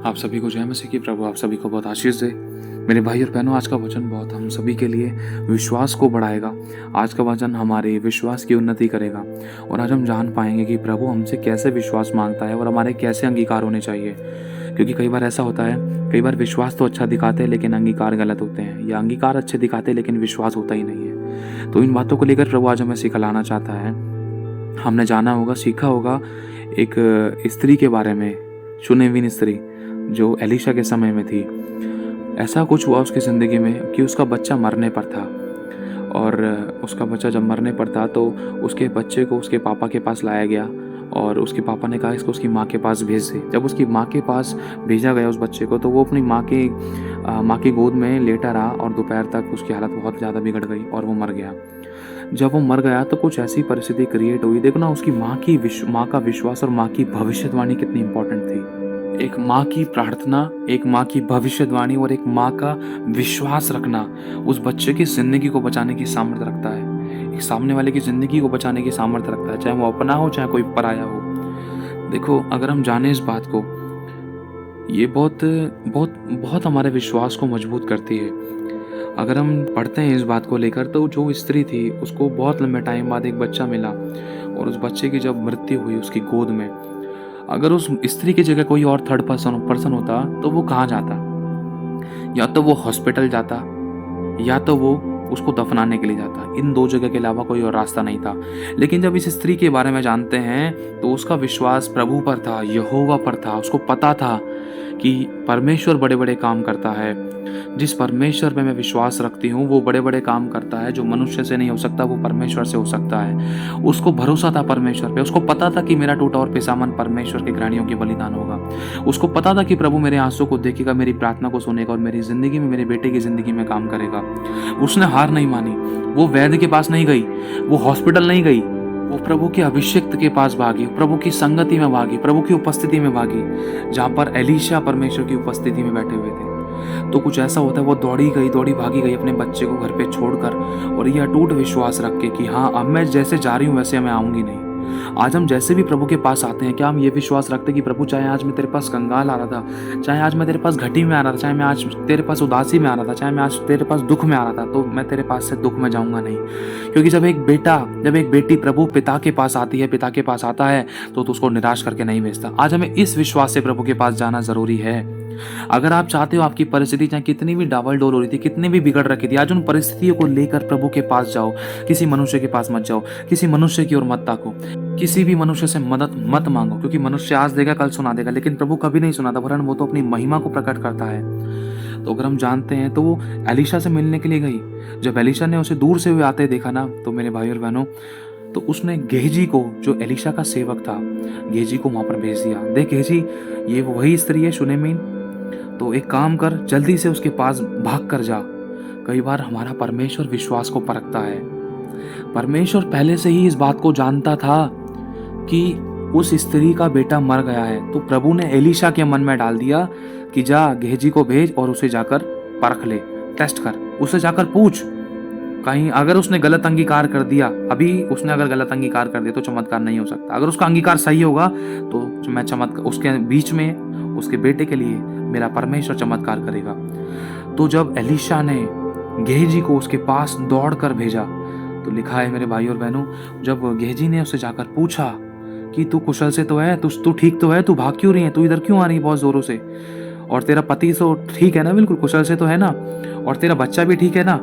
आप सभी को जय मसीह की। प्रभु आप सभी को बहुत आशीष दे। मेरे भाई और बहनों, आज का वचन बहुत हम सभी के लिए विश्वास को बढ़ाएगा। आज का वचन हमारे विश्वास की उन्नति करेगा और आज हम जान पाएंगे कि प्रभु हमसे कैसे विश्वास मांगता है और हमारे कैसे अंगीकार होने चाहिए। क्योंकि कई बार ऐसा होता है, कई बार विश्वास तो अच्छा दिखाते हैं लेकिन अंगीकार गलत होते हैं, या अंगीकार अच्छे दिखाते हैं लेकिन विश्वास होता ही नहीं है। तो इन बातों को लेकर प्रभु आज हमें सिखलाना चाहता है। हमने जाना होगा, सीखा होगा एक स्त्री के बारे में, शुनेमिन स्त्री जो एलीशा के समय में थी। ऐसा कुछ हुआ उसकी ज़िंदगी में कि उसका बच्चा मरने पर था, और उसका बच्चा जब मरने पर था तो उसके बच्चे को उसके पापा के पास लाया गया और उसके पापा ने कहा इसको उसकी माँ के पास भेज दे। जब उसकी माँ के पास भेजा गया उस बच्चे को, तो वो अपनी माँ की गोद में लेटा रहा और दोपहर तक उसकी हालत बहुत ज़्यादा बिगड़ गई और वो मर गया। जब वो मर गया तो कुछ ऐसी परिस्थिति क्रिएट हुई। देखो ना, उसकी माँ का विश्वास और माँ की भविष्यवाणी कितनी इंपॉर्टेंट थी। एक माँ की प्रार्थना, एक माँ की भविष्यवाणी और एक माँ का विश्वास रखना उस बच्चे की जिंदगी को बचाने की सामर्थ्य रखता है। एक सामने वाले की जिंदगी को बचाने की सामर्थ्य रखता है, चाहे वो अपना हो चाहे कोई पराया हो। देखो, अगर हम जाने इस बात को, ये बहुत बहुत बहुत हमारे विश्वास को मजबूत करती है। अगर हम पढ़ते हैं इस बात को लेकर, तो जो स्त्री थी उसको बहुत लंबे टाइम बाद एक बच्चा मिला और उस बच्चे की जब मृत्यु हुई उसकी गोद में, अगर उस स्त्री की जगह कोई और थर्ड पर्सन होता तो वो कहाँ जाता? या तो वो हॉस्पिटल जाता या तो वो उसको दफनाने के लिए जाता। इन दो जगह के अलावा कोई और रास्ता नहीं था। लेकिन जब इस स्त्री के बारे में जानते हैं तो उसका विश्वास प्रभु पर था, यहोवा पर था। उसको पता था कि परमेश्वर बड़े बड़े काम करता है। जिस परमेश्वर पे मैं विश्वास रखती हूँ वो बड़े बड़े काम करता है। जो मनुष्य से नहीं हो सकता वो परमेश्वर से हो सकता है। उसको भरोसा था परमेश्वर पे। उसको पता था कि मेरा टूटा और पिसा मन परमेश्वर के घरानियों के बलिदान होगा। उसको पता था कि प्रभु मेरे आंसू को देखेगा, मेरी प्रार्थना को सुनेगा और मेरी जिंदगी में, मेरे बेटे की जिंदगी में काम करेगा। उसने हार नहीं मानी। वो वैद्य के पास नहीं गई, वो हॉस्पिटल नहीं गई, वो प्रभु के अभिषिक्त के पास भागी, प्रभु की संगति में भागी, प्रभु की उपस्थिति में भागी, जहाँ पर एलीशा परमेश्वर की उपस्थिति में बैठे हुए थे। तो कुछ ऐसा होता है, वो दौड़ी भागी गई अपने बच्चे को घर पे छोड़कर, और यह अटूट विश्वास रख के कि हाँ, अब मैं जैसे जा रही हूँ वैसे मैं आऊंगी नहीं। आज हम जैसे भी प्रभु के पास आते हैं, क्या हम ये विश्वास रखते हैं कि प्रभु, चाहे आज मैं तेरे पास कंगाल आ रहा था, चाहे आज मैं तेरे पास घटी में आ रहा था, चाहे मैं आज तेरे पास उदासी में आ रहा था, चाहे मैं आज तेरे पास दुख में आ रहा था, तो मैं तेरे पास से दुख में जाऊंगा नहीं। क्योंकि जब एक बेटी प्रभु पिता के पास आती है, पिता के पास आता है, तो उसको निराश करके नहीं भेजता। आज हमें इस विश्वास से प्रभु के पास जाना जरूरी है। अगर आप चाहते हो आपकी परिस्थिति चाहे कितनी भी डावल डोल हो रही थी, कितनी भी बिगड़ रखी थी, आज उन परिस्थितियों को लेकर प्रभु के पास जाओ। किसी मनुष्य के पास मत जाओ, किसी मनुष्य की ओर मत ताको, किसी भी मनुष्य से मदद मत मांगो। क्योंकि मनुष्य आज देगा कल सुना देगा, लेकिन प्रभु कभी नहीं सुनाता, वरन वो तो अपनी महिमा को प्रकट करता है। तो अगर हम जानते हैं, तो वो एलीशा से मिलने के लिए गई। जब एलीशा ने उसे दूर से हुए आते देखा ना, तो मेरे भाई और बहनों, तो उसने गेहजी को, जो एलीशा का सेवक था, गेहजी को वहां पर भेज दिया। देख गेहजी, ये वही स्त्री है शुनेमिन, तो एक काम कर, जल्दी से उसके पास भाग कर जा। कई बार हमारा परमेश्वर विश्वास को परखता है। परमेश्वर पहले से ही इस बात को जानता था कि उस स्त्री का बेटा मर गया है, तो प्रभु ने एलीशा के मन में डाल दिया कि जा गेहजी को भेज और उसे जाकर परख ले, टेस्ट कर, उसे जाकर पूछ। कहीं अगर उसने गलत अंगीकार कर दिया, अभी उसने अगर गलत अंगीकार कर दिया तो चमत्कार नहीं हो सकता। अगर उसका अंगीकार सही होगा तो मैं चमत्कार, उसके बीच में उसके बेटे के लिए मेरा परमेश्वर चमत्कार करेगा। तो जब एलीशा ने गेहजी को उसके पास दौड़ कर भेजा, तो लिखा है मेरे भाई और बहनों, जब गेहजी ने उससे जाकर पूछा कि तू कुशल से तो है, तू ठीक तो है, तू भाग क्यों रही है, तू इधर क्यों आ रही है बहुत जोरों से, और तेरा पति तो ठीक है ना, बिल्कुल कुशल से तो है ना, और तेरा बच्चा भी ठीक है ना।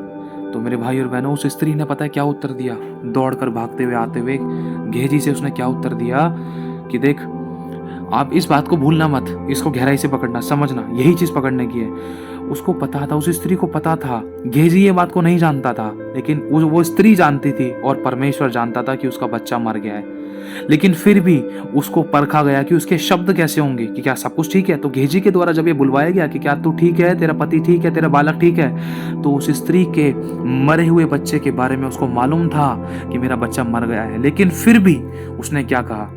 तो मेरे भाई और बहनों, उस स्त्री ने पता है क्या उत्तर दिया? दौड़कर भागते हुए आते हुए गेहजी से उसने क्या उत्तर दिया कि देख, आप इस बात को भूलना मत, इसको गहराई से पकड़ना, समझना, यही चीज पकड़ने की है। उसको पता था, उस स्त्री को पता था, गेहजी ये बात को नहीं जानता था, लेकिन वो स्त्री जानती थी और परमेश्वर जानता था कि उसका बच्चा मर गया है। लेकिन फिर भी उसको परखा गया कि उसके शब्द कैसे होंगे, कि क्या सब कुछ ठीक है। तो गेहजी के द्वारा जब ये बुलवाया गया कि क्या तू ठीक है, तेरा पति ठीक है, तेरा बालक ठीक है, तो उस स्त्री के मरे हुए बच्चे के बारे में उसको मालूम था कि मेरा बच्चा मर गया है। लेकिन फिर भी उसने क्या कहा?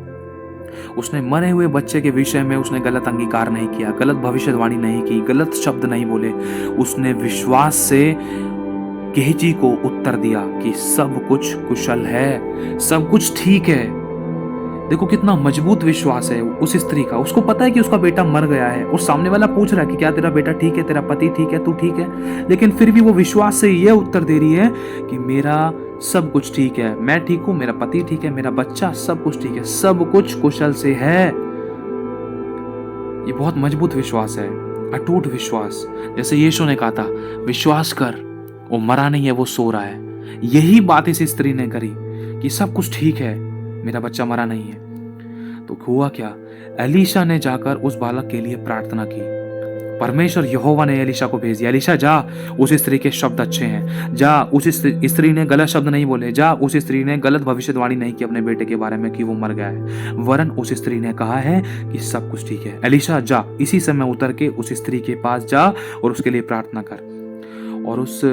उसने मरे हुए बच्चे के विषय में उसने गलत अंगीकार नहीं किया, गलत भविष्यवाणी नहीं की, गलत शब्द नहीं बोले। उसने विश्वास से गेहजी को उत्तर दिया कि सब कुछ कुशल है, सब कुछ ठीक है। देखो कितना मजबूत विश्वास है उस स्त्री का। उसको पता है कि उसका बेटा मर गया है और सामने वाला पूछ रहा है कि क्या तेरा बेटा ठीक है, तेरा पति ठीक है, तू ठीक है, लेकिन फिर भी वो विश्वास से यह उत्तर दे रही है कि मेरा सब कुछ ठीक है, मैं ठीक हूं, मेरा पति ठीक है, मेरा बच्चा, सब कुछ ठीक है, सब कुछ कुशल से है। ये बहुत मजबूत विश्वास है, अटूट विश्वास। जैसे यीशु ने कहा था, विश्वास कर, वो मरा नहीं है, वो सो रहा है। यही बात इस स्त्री ने करी कि सब कुछ ठीक है, मेरा बच्चा मरा नहीं है। तो हुआ क्या, एलीशा ने जाकर उस बालक के लिए प्रार्थना की। परमेश्वर यहोवा ने एलीशा को भेज दिया, एलीशा जा, उस स्त्री के शब्द अच्छे हैं, जा, उस स्त्री ने गलत शब्द नहीं बोले, जा, उस स्त्री ने गलत भविष्यवाणी नहीं की अपने बेटे के बारे में कि वो मर गया है, वरन उस स्त्री ने कहा है कि सब कुछ ठीक है। एलीशा जा, इसी समय उतर के उस स्त्री के पास जा और उसके लिए प्रार्थना कर। और उस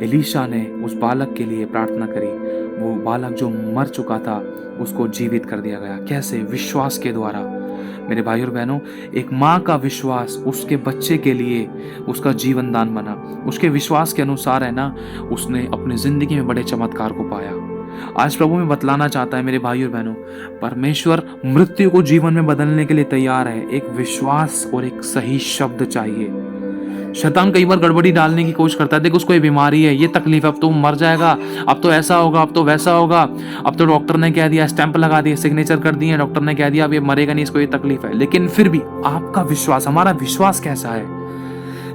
एलीशा ने उस बालक के लिए प्रार्थना करी। वो बालक जो मर चुका था उसको जीवित कर दिया गया। कैसे? विश्वास के द्वारा। मेरे भाई और बहनों, एक माँ का विश्वास उसके बच्चे के लिए उसका जीवन दान बना। उसके विश्वास के अनुसार है ना, उसने अपनी जिंदगी में बड़े चमत्कार को पाया। आज प्रभु में बतलाना चाहता है मेरे भाई और बहनों, परमेश्वर मृत्यु को जीवन में बदलने के लिए तैयार है। एक विश्वास और एक सही शब्द चाहिए। शैतान कई बार गड़बड़ी डालने की कोशिश करता है, देखो उसको ये बीमारी है, ये तकलीफ है, अब तो मर जाएगा, अब तो ऐसा होगा, अब तो वैसा होगा, अब तो डॉक्टर ने कह दिया, स्टैंप लगा दिया, सिग्नेचर कर दिए, डॉक्टर ने कह दिया अब ये मरेगा नहीं, इसको ये तकलीफ है। लेकिन फिर भी आपका विश्वास, हमारा विश्वास कैसा है?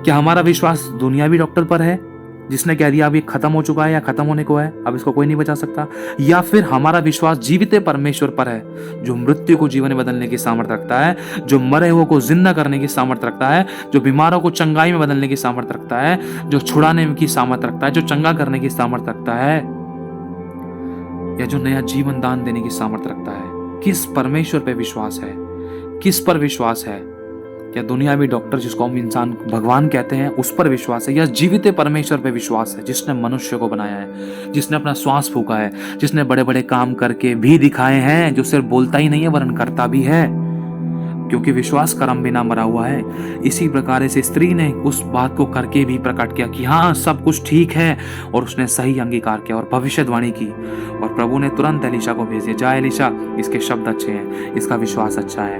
क्या हमारा विश्वास दुनियावी डॉक्टर पर है जिसने कह दिया अब ये खत्म हो चुका है या खत्म होने को है, अब इसको कोई नहीं बचा सकता? या फिर हमारा विश्वास जीवित परमेश्वर पर है, जो मृत्यु को जीवन में बदलने की सामर्थ्य रखता है, जो मरे हुए को जिंदा करने की सामर्थ्य रखता है, जो बीमारों को चंगाई में बदलने की सामर्थ्य रखता है, जो छुड़ाने की सामर्थ्य रखता है, जो चंगा करने की सामर्थ्य रखता है, या जो नया जीवन दान देने की सामर्थ्य रखता है? किस परमेश्वर पे विश्वास है? किस पर विश्वास है? क्या दुनियावी डॉक्टर जिसको हम इंसान भगवान कहते हैं उस पर विश्वास है, या जीवित परमेश्वर पे विश्वास है, जिसने मनुष्य को बनाया है, जिसने अपना श्वास फूका है, जिसने बड़े बड़े काम करके भी दिखाए हैं, जो सिर्फ बोलता ही नहीं है वरन करता भी है, क्योंकि विश्वास कर्म बिना मरा हुआ है। इसी प्रकार इस स्त्री ने उस बात को करके भी प्रकट किया कि हाँ सब कुछ ठीक है, और उसने सही अंगीकार किया और भविष्यवाणी की। और प्रभु ने तुरंत एलीशा को भेज दिया, जा एलीशा, इसके शब्द अच्छे हैं, इसका विश्वास अच्छा है।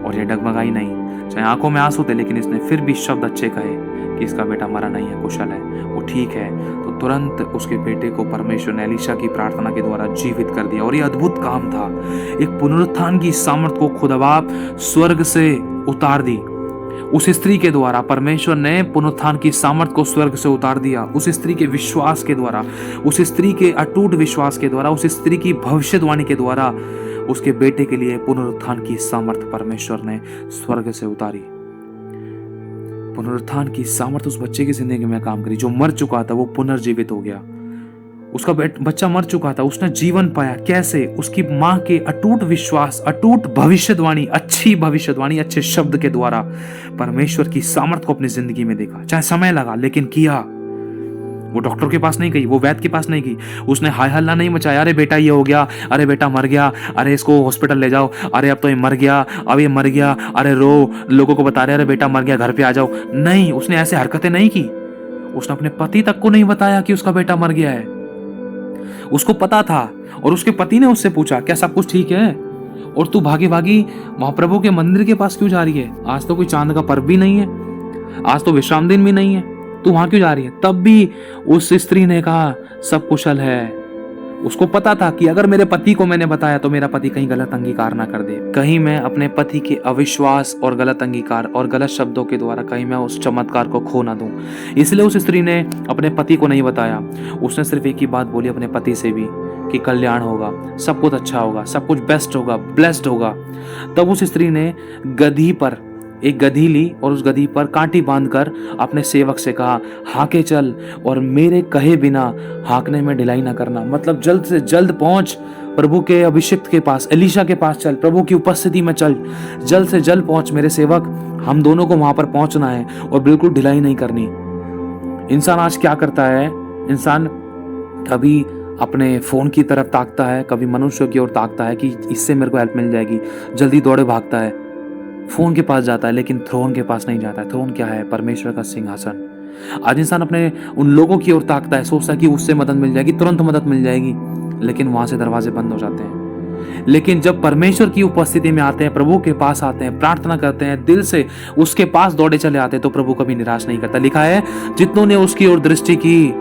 और ये डगमगाई नहीं, चाहे आंखों में आंसू थे, लेकिन इसने फिर भी शब्द अच्छे कहे कि इसका बेटा मरा नहीं है, कुशल है, वो ठीक है। तो तुरंत उसके बेटे को परमेश्वर ने एलीशा की प्रार्थना के द्वारा जीवित कर दिया। और ये अद्भुत काम था, एक पुनरुत्थान की सामर्थ को खुद बाप स्वर्ग से उतार दी। उस स्त्री के द्वारा परमेश्वर ने पुनरुत्थान की सामर्थ को स्वर्ग से उतार दिया। उस स्त्री के विश्वास के द्वारा, उस स्त्री के अटूट विश्वास के द्वारा, उस स्त्री की भविष्यवाणी के द्वारा उसके बेटे के लिए पुनरुत्थान की सामर्थ परमेश्वर ने स्वर्ग से उतारी। पुनरुत्थान की सामर्थ उस बच्चे की जिंदगी में काम करी। जो मर चुका था वो पुनर्जीवित हो गया। उसका बच्चा मर चुका था, उसने जीवन पाया। कैसे? उसकी मां के अटूट विश्वास, अटूट भविष्यवाणी, अच्छी भविष्यवाणी, अच्छे शब्द के द्वारा परमेश्वर की सामर्थ को अपनी जिंदगी में देखा। चाहे समय लगा, लेकिन किया। वो डॉक्टर के पास नहीं गई, वो वैद्य के पास नहीं गई, उसने हाय हल्ला नहीं मचाया, अरे बेटा ये हो गया, अरे बेटा मर गया, अरे इसको हॉस्पिटल ले जाओ, अरे अब तो ये मर गया, अब ये मर गया, अरे रो, लोगों को बता रहे अरे बेटा मर गया, घर पे आ जाओ। नहीं, उसने ऐसे हरकतें नहीं की। उसने अपने पति तक को नहीं बताया कि उसका बेटा मर गया है। उसको पता था, और उसके पति ने उससे पूछा क्या सब कुछ ठीक है, और तू भागी भागी महाप्रभु के मंदिर के पास क्यों जा रही है? आज तो कोई चांद का पर्व भी नहीं है, आज तो विश्राम दिन भी नहीं है, तू वहां क्यों जा रही है? तब भी उस स्त्री ने कहा सब कुशल है। उसको पता था कि अगर मेरे पति को मैंने बताया तो मेरा पति कहीं गलत अंगीकार ना कर दे, कहीं मैं अपने पति के अविश्वास और गलत अंगीकार और गलत शब्दों के द्वारा कहीं मैं उस चमत्कार को खो ना दूं। इसलिए उस स्त्री ने अपने पति को नहीं बताया। उसने सिर्फ एक ही बात बोली अपने पति से भी कि कल्याण होगा, सब कुछ अच्छा होगा, सब कुछ बेस्ट होगा, ब्लेस्ड होगा। तब उस स्त्री ने गधी पर एक गधी ली और उस गधी पर कांटी बांधकर अपने सेवक से कहा हाके चल, और मेरे कहे बिना हाकने में ढिलाई ना करना। मतलब जल्द से जल्द पहुंच प्रभु के अभिषिक्त के पास, एलीशा के पास चल, प्रभु की उपस्थिति में चल, जल्द से जल्द पहुंच मेरे सेवक, हम दोनों को वहां पर पहुंचना है और बिल्कुल ढिलाई नहीं करनी। इंसान आज क्या करता है? इंसान कभी अपने फोन की तरफ ताकता है, कभी मनुष्य की ओर ताकता है कि इससे मेरे को हेल्प मिल जाएगी, जल्दी दौड़े भागता है, फोन के पास जाता है, लेकिन थ्रोन के पास नहीं जाता है। थ्रोन क्या है? परमेश्वर का सिंहासन। आज इंसान अपने उन लोगों की ओर ताकता है, सोचता है कि उससे मदद मिल जाएगी, तुरंत मदद मिल जाएगी, लेकिन वहां से दरवाजे बंद हो जाते हैं। लेकिन जब परमेश्वर की उपस्थिति में आते हैं, प्रभु के पास आते हैं, प्रार्थना करते हैं, दिल से उसके पास दौड़े चले आते हैं, तो प्रभु कभी निराश नहीं करता। लिखा है जितनों ने उसकी ओर दृष्टि की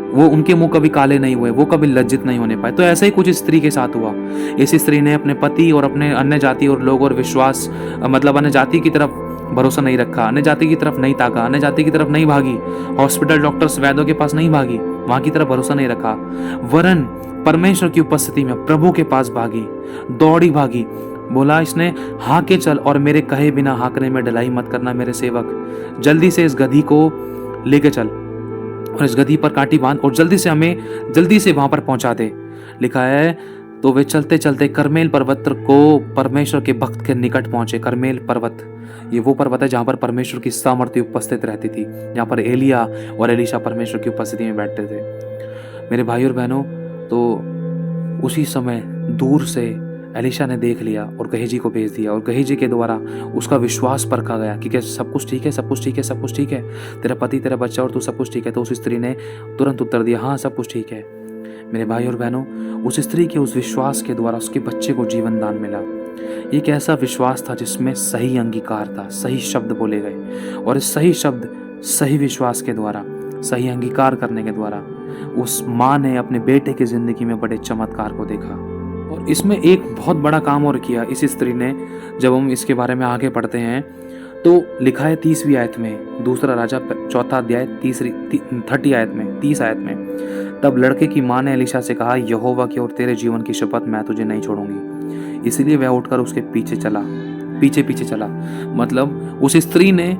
वो उनके मुंह कभी काले नहीं हुए, वो कभी लज्जित नहीं होने पाए। तो ऐसा ही कुछ स्त्री के साथ हुआ। इस स्त्री ने अपने पति और अपने अन्य जाति और लोग और विश्वास मतलब अन्य जाति की तरफ भरोसा नहीं रखा, अन्य जाति की तरफ नहीं ताका, अन्य जाति की तरफ नहीं भागी, हॉस्पिटल डॉक्टर्स वैद्यों के पास नहीं भागी, वहां की तरफ भरोसा नहीं रखा, वरन परमेश्वर की उपस्थिति में प्रभु के पास भागी, दौड़ी भागी। बोला इसने, हाँके चल और मेरे कहे बिना हाँकने में ढिलाई मत करना मेरे सेवक, जल्दी से इस गधी को लेके चल और इस गधी पर कांटी बांध और जल्दी से वहां पर पहुंचा दे। लिखा है तो वे चलते चलते करमेल पर्वत को परमेश्वर के भक्त के निकट पहुंचे। करमेल पर्वत ये वो पर्वत है जहां पर परमेश्वर की सामर्थ्य उपस्थित रहती थी, जहां पर एलिया और एलीशा परमेश्वर की उपस्थिति में बैठते थे। मेरे भाई और बहनों, तो उसी समय दूर से एलीशा ने देख लिया और गहेजी को भेज दिया और गहेजी के द्वारा उसका विश्वास परखा गया कि क्या सब कुछ ठीक है, सब कुछ ठीक है, सब कुछ ठीक है, तेरा पति, तेरा बच्चा और तू सब कुछ ठीक है। तो उस स्त्री ने तुरंत उत्तर दिया, हाँ सब कुछ ठीक है। मेरे भाई और बहनों, उस स्त्री के उस विश्वास के द्वारा उसके बच्चे को जीवन दान मिला। एक ऐसा विश्वास था जिसमें सही अंगीकार था, सही शब्द बोले गए और इस सही शब्द, सही विश्वास के द्वारा, सही अंगीकार करने के द्वारा उस माँ ने अपने बेटे की जिंदगी में बड़े चमत्कार को देखा। और इसमें एक बहुत बड़ा काम और किया इस स्त्री ने। जब हम इसके बारे में आगे पढ़ते हैं तो लिखा है 30वीं आयत में, दूसरा राजा 4 अध्याय 30 आयत में, तब लड़के की माँ ने एलीशा से कहा, यहोवा की और तेरे जीवन की शपथ मैं तुझे नहीं छोड़ूंगी। इसलिए वह उठकर उसके पीछे चला। मतलब उस स्त्री ने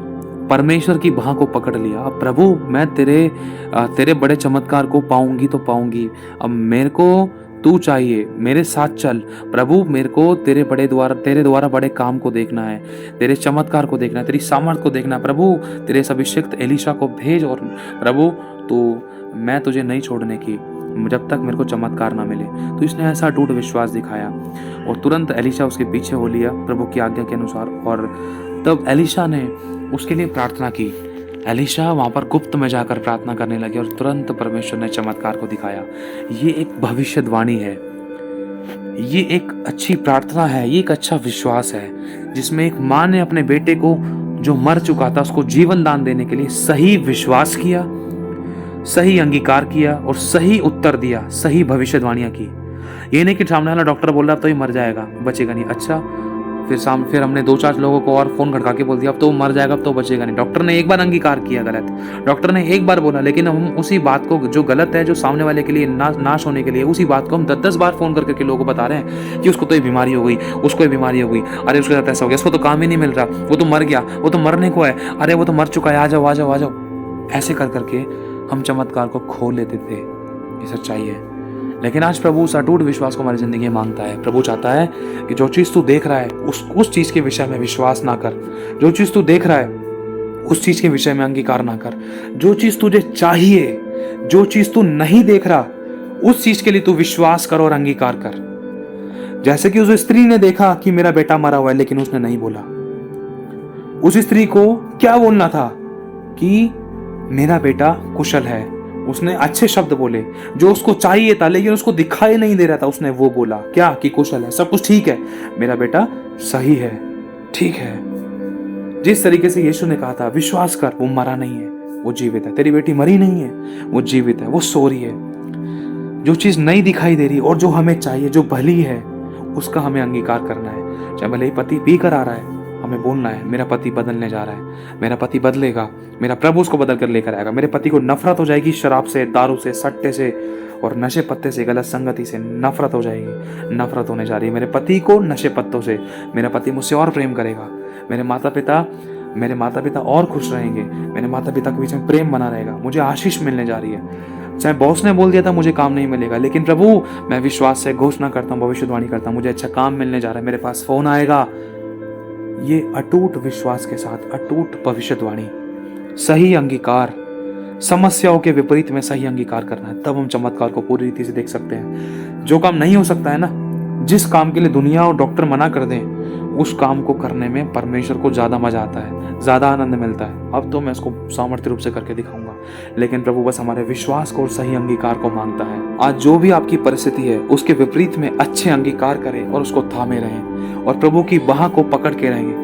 परमेश्वर की बाह को पकड़ लिया। अब प्रभु मैं तेरे बड़े चमत्कार को पाऊंगी तो पाऊंगी, अब मेरे को तू चाहिए, मेरे साथ चल प्रभु, मेरे को तेरे द्वारा बड़े काम को देखना है, तेरे चमत्कार को देखना है, तेरी सामर्थ को देखना है। प्रभु तेरे इस अभिषिक्त एलीशा को भेज और प्रभु तो मैं तुझे नहीं छोड़ने की जब तक मेरे को चमत्कार ना मिले। तो इसने ऐसा अटूट विश्वास दिखाया और तुरंत एलीशा उसके पीछे हो लिया प्रभु की आज्ञा के अनुसार। और तब एलीशा ने उसके लिए प्रार्थना की। एलीशा वहां पर गुप्त में जाकर प्रार्थना करने लगे और तुरंत परमेश्वर ने चमत्कार को दिखाया। ये एक भविष्यवाणी है, ये एक अच्छी प्रार्थना है, ये एक अच्छा विश्वास है जिसमें एक माँ ने अपने बेटे को जो मर चुका था उसको जीवन दान देने के लिए सही विश्वास किया, सही अंगीकार किया और सही उत्तर दिया, सही भविष्यवाणियां की। ये नहीं कि सामने वाला डॉक्टर बोल रहा अब तो ये मर जाएगा, बचेगा नहीं। अच्छा फिर हमने 2-4 लोगों को और फोन खड़का के बोल दिया अब तो मर जाएगा, अब तो बचेगा नहीं। डॉक्टर ने एक बार अंगीकार किया गलत, डॉक्टर ने एक बार बोला, लेकिन हम उसी बात को जो गलत है, जो सामने वाले के लिए नाश होने के लिए, उसी बात को हम 10-10 बार फोन करके लोगों को बता रहे हैं कि उसको तो ये बीमारी हो गई, उसको ये बीमारी हो गई, अरे उसके साथ ऐसा हो गया, उसको तो काम ही नहीं मिल रहा, वो तो मर गया, वो तो मरने को है, अरे वो तो मर चुका है, आ जाओ आ जाओ आ जाओ। ऐसे कर करके हम चमत्कार को खो लेते थे। ये सच्चाई है। लेकिन आज प्रभु उस अटूट विश्वास को हमारी जिंदगी में मांगता है। प्रभु चाहता है कि जो चीज तू देख रहा है उस चीज के विषय में विश्वास ना कर, जो चीज तू देख रहा है उस चीज के विषय में अंगीकार ना कर, जो चीज तुझे चाहिए, जो चीज तू नहीं देख रहा उस चीज के लिए तू विश्वास कर और अंगीकार कर। जैसे कि उस स्त्री ने देखा कि मेरा बेटा मरा हुआ है, लेकिन उसने नहीं बोला। उस स्त्री को क्या बोलना था कि मेरा बेटा कुशल है। उसने अच्छे शब्द बोले, जो उसको चाहिए था लेकिन उसको दिखाई नहीं दे रहा था, उसने वो बोला क्या कि कुशल है, सब कुछ ठीक है, मेरा बेटा सही है, ठीक है। जिस तरीके से यीशु ने कहा था विश्वास कर, वो मरा नहीं है, वो जीवित है। तेरी बेटी मरी नहीं है, वो जीवित है, वो सो रही है। जो चीज नहीं दिखाई दे रही और जो हमें चाहिए, जो भली है, उसका हमें अंगीकार करना है। चाहे भले ही पति पी कर आ रहा है, हमें बोलना है मेरा पति बदलने जा रहा है, मेरा पति बदलेगा, मेरा प्रभु उसको बदल कर लेकर आएगा। मेरे पति को नफरत हो जाएगी शराब से, दारू से, सट्टे से और नशे पत्ते से, गलत संगति से नफरत हो जाएगी, नफरत होने जा रही है मेरे पति को नशे पत्तों से। मेरा पति मुझसे और प्रेम करेगा, मेरे माता पिता और खुश रहेंगे, मेरे माता पिता के बीच में प्रेम बना रहेगा, मुझे आशीष मिलने जा रही है। चाहे बॉस ने बोल दिया था मुझे काम नहीं मिलेगा, लेकिन प्रभु मैं विश्वास से घोषणा करता हूँ, भविष्यवाणी करता हूँ, मुझे अच्छा काम मिलने जा रहा है, मेरे पास फोन आएगा। ये अटूट विश्वास के साथ अटूट भविष्यवाणी, सही अंगीकार, समस्याओं के विपरीत में सही अंगीकार करना है, तब हम चमत्कार को पूरी रीति से देख सकते हैं। जो काम नहीं हो सकता है ना, जिस काम के लिए दुनिया और डॉक्टर मना कर दें, उस काम को करने में परमेश्वर को ज्यादा मजा आता है, ज्यादा आनंद मिलता है। अब तो मैं इसको सामर्थ्य रूप से करके दिखाऊंगा। लेकिन प्रभु बस हमारे विश्वास को और सही अंगीकार को मांगता है। आज जो भी आपकी परिस्थिति है उसके विपरीत में अच्छे अंगीकार करें और उसको थामे रहें और प्रभु की बाह को पकड़ के रहेंगे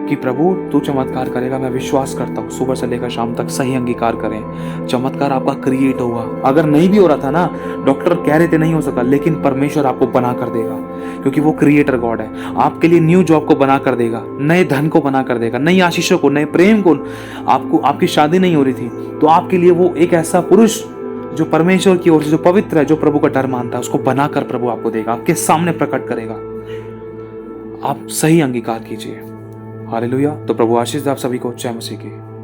कि प्रभु तू चमत्कार करेगा, मैं विश्वास करता हूँ। सुबह से लेकर शाम तक सही अंगीकार करें, चमत्कार आपका क्रिएट होगा। अगर नहीं भी हो रहा था ना, डॉक्टर कह रहे थे नहीं हो सका, लेकिन परमेश्वर आपको बना कर देगा, क्योंकि वो क्रिएटर गॉड है। आपके लिए न्यू जॉब को बना कर देगा, नए धन को बना कर देगा, नई आशीषों को, नए प्रेम को। आपको आपकी शादी नहीं हो रही थी तो आपके लिए वो एक ऐसा पुरुष जो परमेश्वर की ओर से, जो पवित्र है, जो प्रभु का डर मानता है, उसको बनाकर प्रभु आपको देगा, आपके सामने प्रकट करेगा। आप सही अंगीकार कीजिए। हालेलुया। तो प्रभु आशीष दे आप सभी को। जय मसीह की।